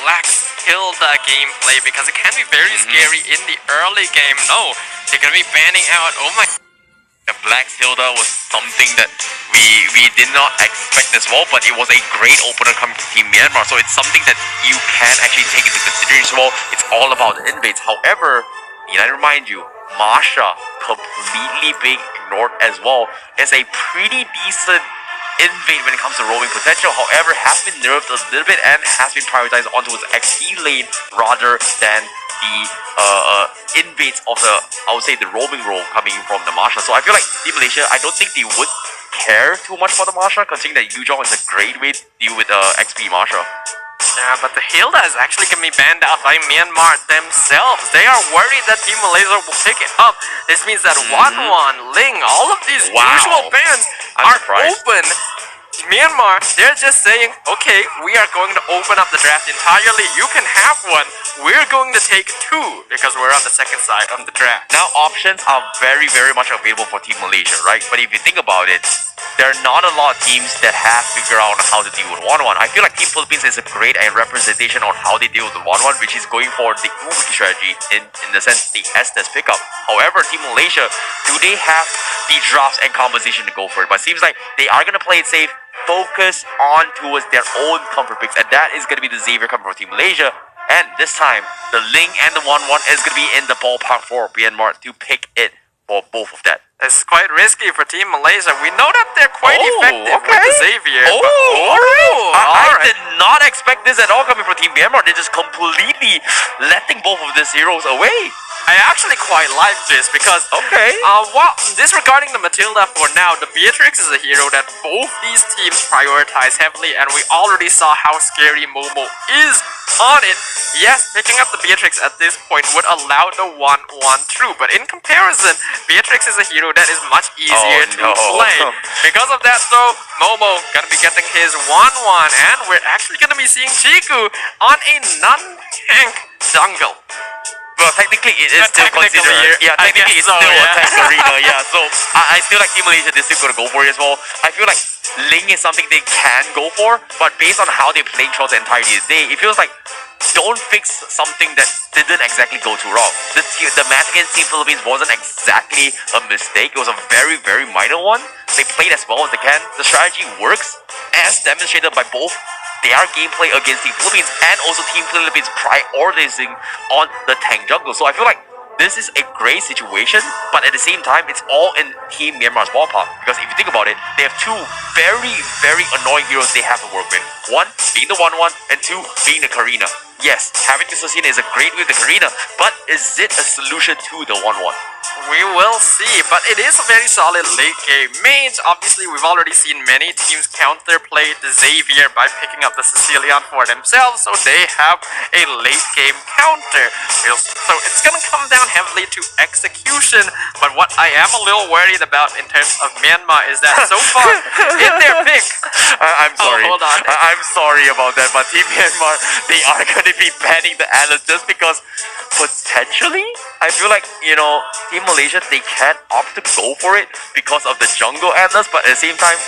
Black's Hilda gameplay because it can be very scary in the early game. No, they're gonna be banning out. Oh my. The Black Hilda was something that we did not expect as well, but it was a great opener coming from Team Myanmar, so it's something that you can actually take into consideration as well. It's all about the invades. However, need I remind you, Masha completely being ignored as well is a pretty decent invade when it comes to roaming potential. However, has been nerfed a little bit and has been prioritized onto its XP lane rather than the invades of the, I would say, the roaming role coming from the Masha. So I feel like Team Malaysia, I don't think they would care too much for the Masha, considering that Yujong is a great way to deal with XP Masha. Yeah, but the Hilda is actually going to be banned out by Myanmar themselves. They are worried that Team Malaysia will pick it up. This means that Wan, Ling, all of these usual bans are open. Myanmar, they're just saying, okay, we are going to open up the draft entirely. You can have one. We're going to take two because we're on the second side of the draft. Now, options are very, very much available for Team Malaysia, right? But if you think about it, there are not a lot of teams that have figured out how to deal with 1-1. I feel like Team Philippines is a great representation on how they deal with the 1-1, which is going for the Ubiki strategy in the sense the Estes pickup. However, Team Malaysia, do they have the drafts and composition to go for it? But it seems like they are going to play it safe, focus on towards their own comfort picks, and that is going to be the Xavier coming from Team Malaysia. And this time, the Ling and the 1-1 is going to be in the ballpark for Myanmar to pick it for both of that. This is quite risky for Team Malaysia. We know that they're quite effective with the Xavier. I did not expect this at all coming from Team Myanmar. They're just completely letting both of these heroes away. I actually quite like this because, well, disregarding the Matilda for now, the Beatrix is a hero that both these teams prioritize heavily, and we already saw how scary Momo is on it. Yes, picking up the Beatrix at this point would allow the 1-1 through, but in comparison, Beatrix is a hero that is much easier to play. Because of that though, Momo gonna be getting his 1-1, and we're actually gonna be seeing Chiku on a non-tank jungle. Well, technically it is still considered. Yeah, technically it's still a tank arena. Yeah, so I feel like Team Malaysia is still gonna go for it as well. I feel like Ling is something they can go for, but based on how they played throughout the entirety of the day, it feels like don't fix something that didn't exactly go too wrong. The match against Team Philippines wasn't exactly a mistake. It was a very, very minor one. They played as well as they can. The strategy works, as demonstrated by both their gameplay against Team Philippines and also Team Philippines prioritizing on the tank jungle. So I feel like this is a great situation, but at the same time, it's all in Team Myanmar's ballpark. Because if you think about it, they have two very, very annoying heroes they have to work with. One being the 1-1, and two being the Karina. Yes, having the Susina is a great way with the Karina, but is it a solution to the 1-1? We will see, but it is a very solid late game mage. Obviously, we've already seen many teams counterplay the Xavier by picking up the Sicilian for themselves, so they have a late game counter. So it's gonna come down heavily to execution, but what I am a little worried about in terms of Myanmar is that so far in their pick... I'm sorry. Hold on. I'm sorry about that, but Team Myanmar, they are going to be banning the Atlas just because potentially, I feel like, you know, Team Malaysia, they can opt to go for it because of the jungle Atlas, but at the same time,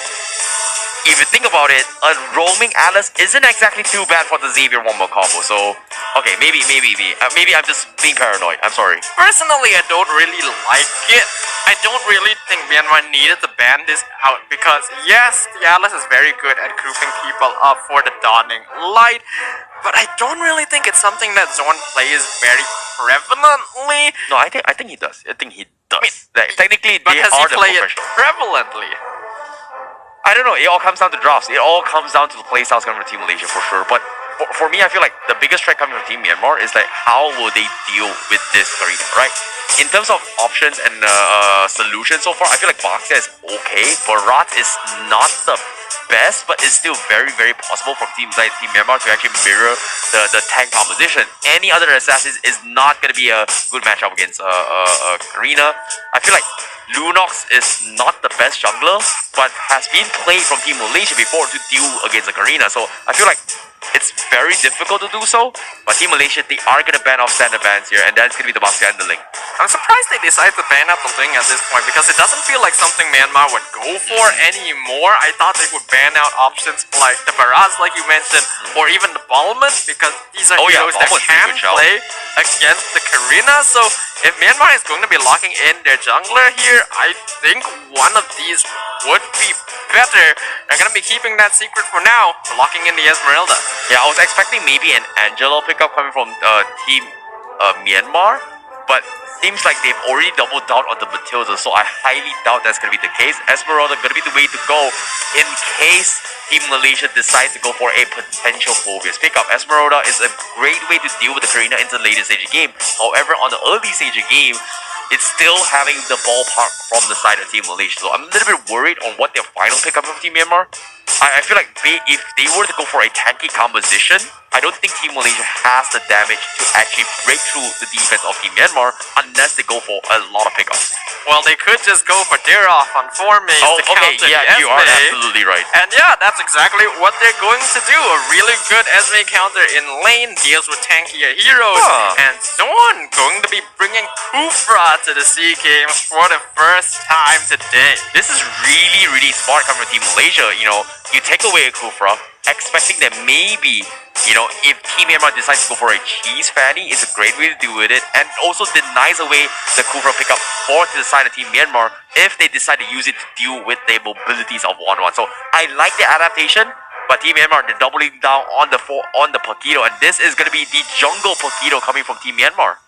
if you think about it, a roaming Atlas isn't exactly too bad for the Xavier one-more combo. So, okay, maybe I'm just being paranoid. I'm sorry. Personally, I don't really like it. I don't really think Myanmar needed to ban this out because, yes, the Atlas is very good at grouping people up for the Dawning Light, but I don't really think it's something that Zone plays very prevalently. No, I think he does. I think he does. Like, technically, but they has are he the played it professionals. prevalently? I don't know. It all comes down to drafts. It all comes down to the playstyles coming from Team Malaysia for sure. But for me, I feel like the biggest threat coming from Team Myanmar is like how will they deal with this arena, right? In terms of options and solutions so far, I feel like Boxia is okay. Barat is not the best, but it's still very, very possible for teams like Team Myanmar to actually mirror the tank composition. Any other assassins is not going to be a good matchup against Karina. I feel feel like Lunox is not the best jungler, but has been played from Team Malaysia before to deal against the Karina. So I feel like it's very difficult to do so, but Team Malaysia, they are going to ban off standard bans here, and that's going to be the Babak and the Ling. I'm surprised they decided to ban out the Ling at this point because it doesn't feel like something Myanmar would go for anymore. I thought they would ban out options like the Baraz, like you mentioned, or even the Balman, because these are heroes that can play against the Karina. So if Myanmar is going to be locking in their jungler here, I think one of these would be better. They're going to be keeping that secret for now, locking in the Esmeralda. Yeah, I was expecting maybe an Angelo pickup coming from Team Myanmar, but seems like they've already doubled down on the Matilda, so I highly doubt that's going to be the case. Esmeralda going to be the way to go in case Team Malaysia decides to go for a potential Phobius pickup. Esmeralda is a great way to deal with the Karina into the later stage of the game. However, on the early stage of the game, it's still having the ballpark from the side of Team Malaysia. So I'm a little bit worried on what their final pickup from Team Myanmar. I feel like if they were to go for a tanky composition, I don't think Team Malaysia has the damage to actually break through the defense of Team Myanmar unless they go for a lot of pickups. Well, they could just go for Deroff on 4 mains to counter yeah, the you are Esme. absolutely right. And yeah, that's exactly what they're going to do. A really good Esme counter in lane, deals with tankier heroes. And Zorn going to be bringing Kufra to the SEA Games for the first time today. This is really, really smart coming from Team Malaysia. You know, you take away a Kufra, expecting that maybe, you know, if Team Myanmar decides to go for a cheese fatty, it's a great way to do with it, and also denies away the Kufra pickup for to the side of Team Myanmar if they decide to use it to deal with the mobilities of 1-1. So I like the adaptation, but Team Myanmar, they're doubling down on the Paquito, and this is going to be the jungle Paquito coming from Team Myanmar.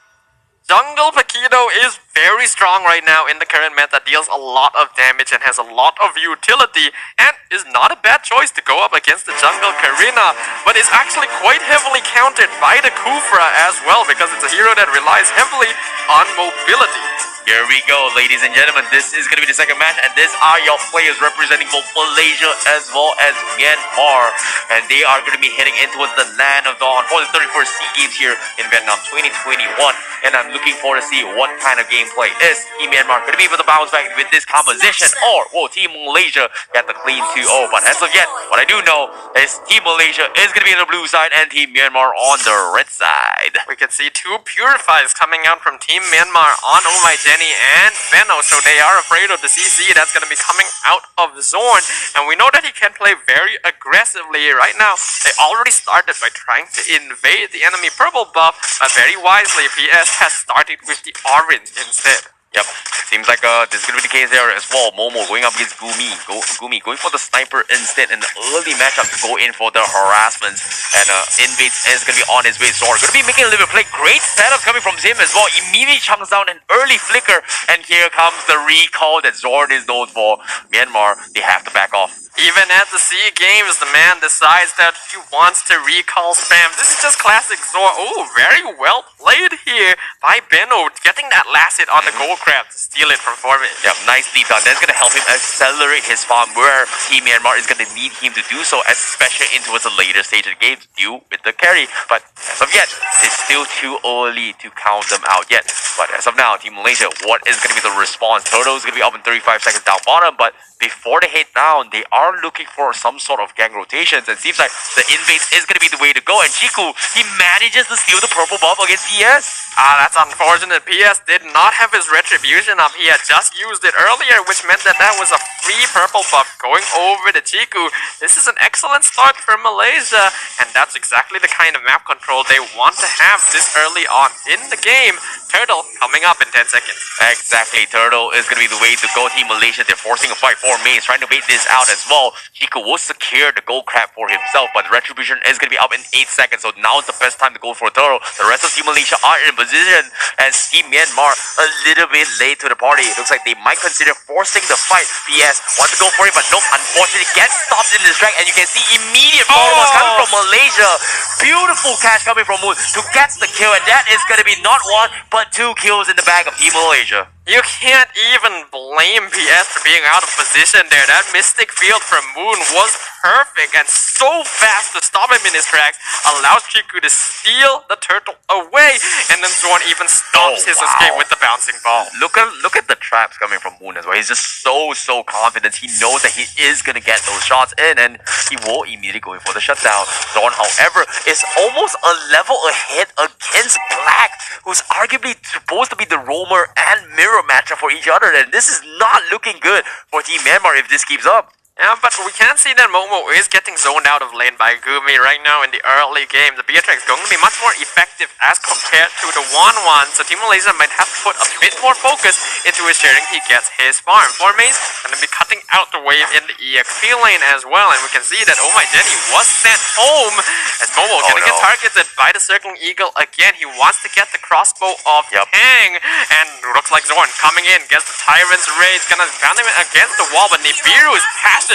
Jungle Paquito is very strong right now in the current meta, deals a lot of damage and has a lot of utility, and is not a bad choice to go up against the jungle Karina, but is actually quite heavily countered by the Kufra as well, because it's a hero that relies heavily on mobility. Here we go, ladies and gentlemen. This is going to be the second match, and these are your players representing both Malaysia as well as Myanmar. And they are going to be heading into the Land of Dawn for the 31st SEA Games here in Vietnam 2021. And I'm looking forward to see what kind of gameplay is Team Myanmar going to be able to bounce back with this composition, or will Team Malaysia get the clean 2-0. But as of yet, what I do know is Team Malaysia is going to be on the blue side and Team Myanmar on the red side. We can see 2 Purifies coming out from Team Myanmar on Oh My Jenny and Venno, so they are afraid of the CC that's going to be coming out of Zorn, and we know that he can play very aggressively right now. They already started by trying to invade the enemy purple buff, but very wisely PS has started with the orange instead. Yep, seems like this is going to be the case there as well. Momo going up against Gumi. Gumi going for the sniper instead in the early matchup to go in for the harassments. And Invades is going to be on his way. Zorn going to be making a little bit of play. Great setup coming from him as well. Immediately chunks down an early flicker. And here comes the recall that Zorn is known for. Myanmar, they have to back off. Even at the SEA Games, the man decides that he wants to recall spam. This is just classic Zorn. Oh, very well played here by Benno, getting that last hit on the gold crab to steal it from Foreman. Yep, nicely done. That's going to help him accelerate his farm where Team Myanmar is going to need him to do so, especially into the later stage of the game to deal with the carry. But as of yet, it's still too early to count them out yet. But as of now, Team Malaysia, what is going to be the response? Toto is going to be up in 35 seconds down bottom, but before they hit down, they are looking for some sort of gang rotations, and seems like the invades is going to be the way to go. And Chiku, he manages to steal the purple buff against PS. That's unfortunate. PS did not have his retribution up. He had just used it earlier, which meant that that was a free purple buff going over to Chiku. This is an excellent start for Malaysia, and that's exactly the kind of map control they want to have this early on in the game. Turtle coming up in 10 seconds. Exactly, Turtle is going to be the way to go. Team Malaysia, they're forcing a fight for mains, trying to wait this out as well. Chiku will secure the gold crab for himself, but the retribution is going to be up in 8 seconds, so now is the best time to go for Turtle. The rest of Team Malaysia are in position, and Team Myanmar a little bit late to the party. It looks like they might consider forcing the fight. PS wants to go for it, but nope, unfortunately gets stopped in this track, and you can see immediate follow-ups coming from Malaysia. Beautiful catch coming from Moon to get the kill, and that is going to be not 1 but 2 kills in the bag of Team Malaysia. You can't even blame PS for being out of position there. That Mystic Field from Moon was perfect and so fast to stop him in his tracks, allows Chiku to steal the turtle away, and then Zorn even stops his escape with the bouncing ball. Look at the traps coming from Moon as well. He's just so confident. He knows that he is gonna get those shots in, and he will immediately go in for the shutdown. Zorn, however, is almost a level ahead against Black, who's arguably supposed to be the roamer and mirror matchup for each other, and this is not looking good for Team Myanmar if this keeps up. Yeah, but we can see that Momo is getting zoned out of lane by Gumi right now in the early game. The Beatrix is going to be much more effective as compared to the 1-1, so Team Malaysia might have to put a bit more focus into ensuring he gets his farm. Formase going to be cutting out the wave in the EXP lane as well, and we can see that Oh My Jenny was sent home as Momo going to get targeted by the Circling Eagle again. He wants to get the crossbow of Tang, and looks like Zorn coming in, gets the Tyrant's Rage, going to bound him against the wall, but Nibiru's passion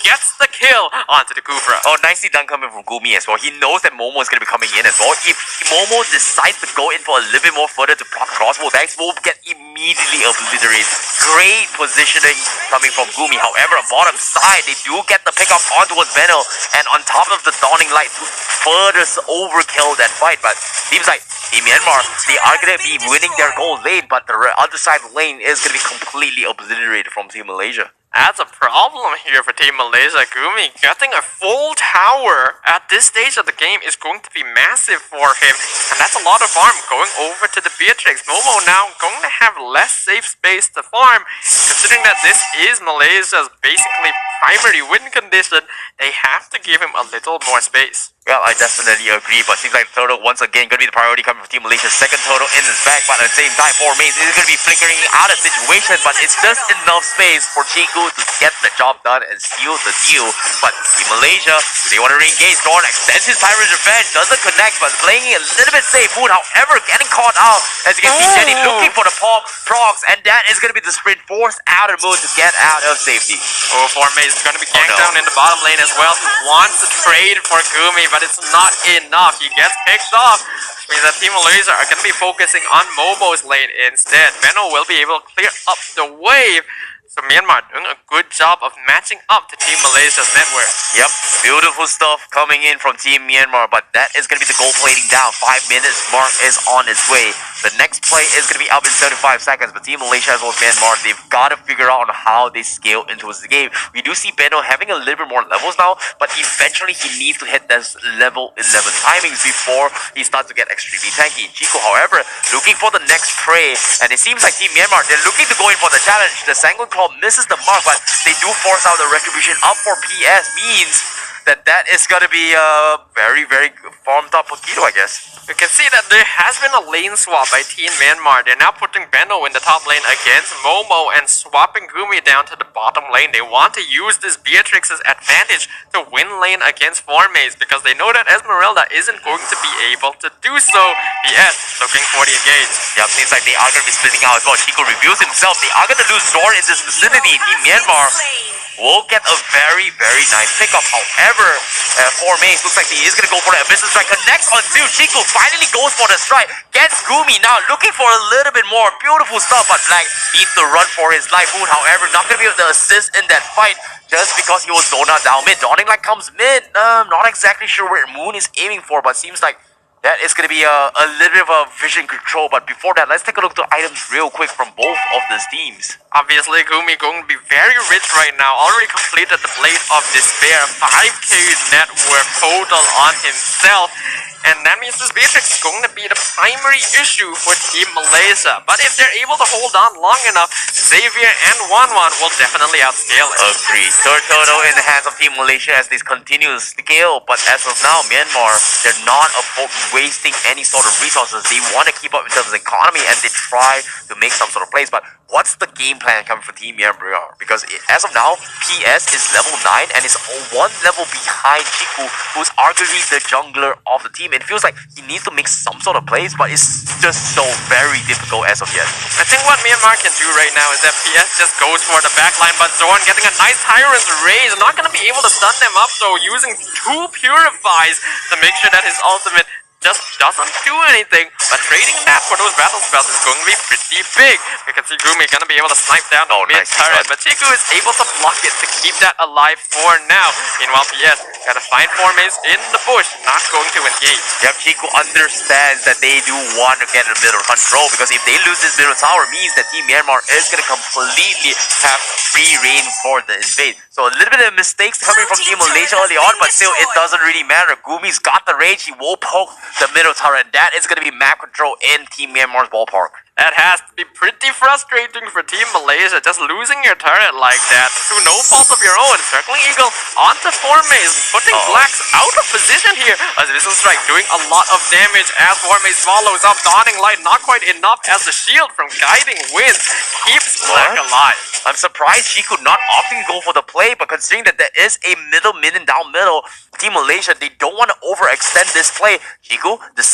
gets the kill onto the Kufra. Oh, nicely done coming from Gumi as well. He knows that Momo is going to be coming in as well. If Momo decides to go in for a little bit more further to block crossbow, Dax will get immediately obliterated. Great positioning coming from Gumi. However, on bottom side, they do get the pick up onto Venno, and on top of the Dawning Light to further overkill that fight. But seems like Team Myanmar, they are going to be winning their goal lane, but the other side of the lane is going to be completely obliterated from Team Malaysia. That's a problem here for Team Malaysia. Gumi getting a full tower at this stage of the game is going to be massive for him, and that's a lot of farm going over to the Beatrix. Momo now going to have less safe space to farm, considering that this is Malaysia's basically primary win condition. They have to give him a little more space. Well, I definitely agree, but seems like turtle once again going to be the priority coming from Team Malaysia. Second turtle in his back, but at the same time, Formase is going to be flickering out of situation, but it's just enough space for Chiku to get the job done and seal the deal. But Team Malaysia, do they want to re-engage? Zorn extends his Tyrant's Revenge, doesn't connect, but playing it a little bit safe. Moon, however, getting caught out, as you can see Jenny looking for the procs, and that is going to be the sprint forced out of Moon to get out of safety. Oh, Formase is going to be ganked down in the bottom lane as well. He wants to trade for Gumi, but it's not enough. He gets picked off, which means that Team Malaysia are going to be focusing on Momo's lane instead. Venno will be able to clear up the wave. So Myanmar doing a good job of matching up to Team Malaysia's network. Yep, beautiful stuff coming in from Team Myanmar, but that is going to be the goal plating down. 5 minutes mark is on its way. The next play is going to be up in 75 seconds, but Team Malaysia as well as Myanmar, they've got to figure out on how they scale into the game. We do see Benno having a little bit more levels now, but eventually he needs to hit this level 11 timings before he starts to get extremely tanky. Chico, however, looking for the next prey, and it seems like Team Myanmar, they're looking to go in for the challenge. The Sanguine Claw misses the mark, but they do force out the retribution up for PS, means that is going to be very farmed up Pokito, I guess. You can see that there has been a lane swap by Team Myanmar. They're now putting Benno in the top lane against Momo and swapping Gumi down to the bottom lane. They want to use this Beatrix's advantage to win lane against Formase because they know that Esmeralda isn't going to be able to do so. PS looking for the engage. Yep, seems like they are going to be splitting out as well. Chico reveals himself. They are going to lose Zorn in this vicinity. Team Myanmar will get a very nice pickup. However, Formase looks like he is going to go for the Abyssal Strike. Connects on two. Chico finally goes for the strike. Gets Gumi now looking for a little bit more. Beautiful stuff, but Black needs to run for his life. Moon, however, not going to be able to assist in that fight just because he was zoned out down mid. Dawning Light comes mid. Not exactly sure where Moon is aiming for, but seems like that is going to be a little bit of a vision control. But before that, let's take a look at the items real quick from both of these teams. Obviously, Gumi going to be very rich right now. Already completed the Blade of Despair. 5k net worth total on himself. And that means this Beatrix is going to be the primary issue for Team Malaysia. But if they're able to hold on long enough, Xavier and Wanwan will definitely outscale it. Agreed. Third total in the hands of Team Malaysia as they continue to scale. But as of now, Myanmar, they're not wasting any sort of resources. They want to keep up in terms of economy and they try to make some sort of plays. But what's the game plan coming for Team Myanmar? Because as of now, PS is level 9 and is 1 level behind Chiku, who's arguably the jungler of the team. It feels like he needs to make some sort of plays, but it's just so very difficult as of yet. I think what Myanmar can do right now is that PS just goes for the backline, but Zorn getting a nice Tyrant's Raise, not going to be able to stun them up, so using 2 Purifies to make sure that his ultimate just doesn't do anything, but trading that for those battle spells is going to be pretty big. You can see Gumi gonna be able to snipe down the mid turret, but Chiku is able to block it to keep that alive for now. Meanwhile, PS gotta find Formaze in the bush, not going to engage. Yep, Chiku understands that they do want to get a middle control, because if they lose this middle tower, means that Team Myanmar is gonna completely have free reign for the invade. So a little bit of mistakes coming from Team Malaysia early on, but still it doesn't really matter. Gumi's got the range, he will poke the middle tower, and that is gonna be map control in Team Myanmar's ballpark. That has to be pretty frustrating for Team Malaysia, just losing your turret like that through no fault of your own. Circling Eagle onto Formaze, putting Blacks out of position here as Missile Strike doing a lot of damage as Formaze follows up. Dawning Light not quite enough as the shield from Guiding Winds keeps Black alive. I'm surprised Chiku not opting to go for the play, but considering that there is a middle minion down middle, Team Malaysia, they don't want to overextend this play. Chiku decides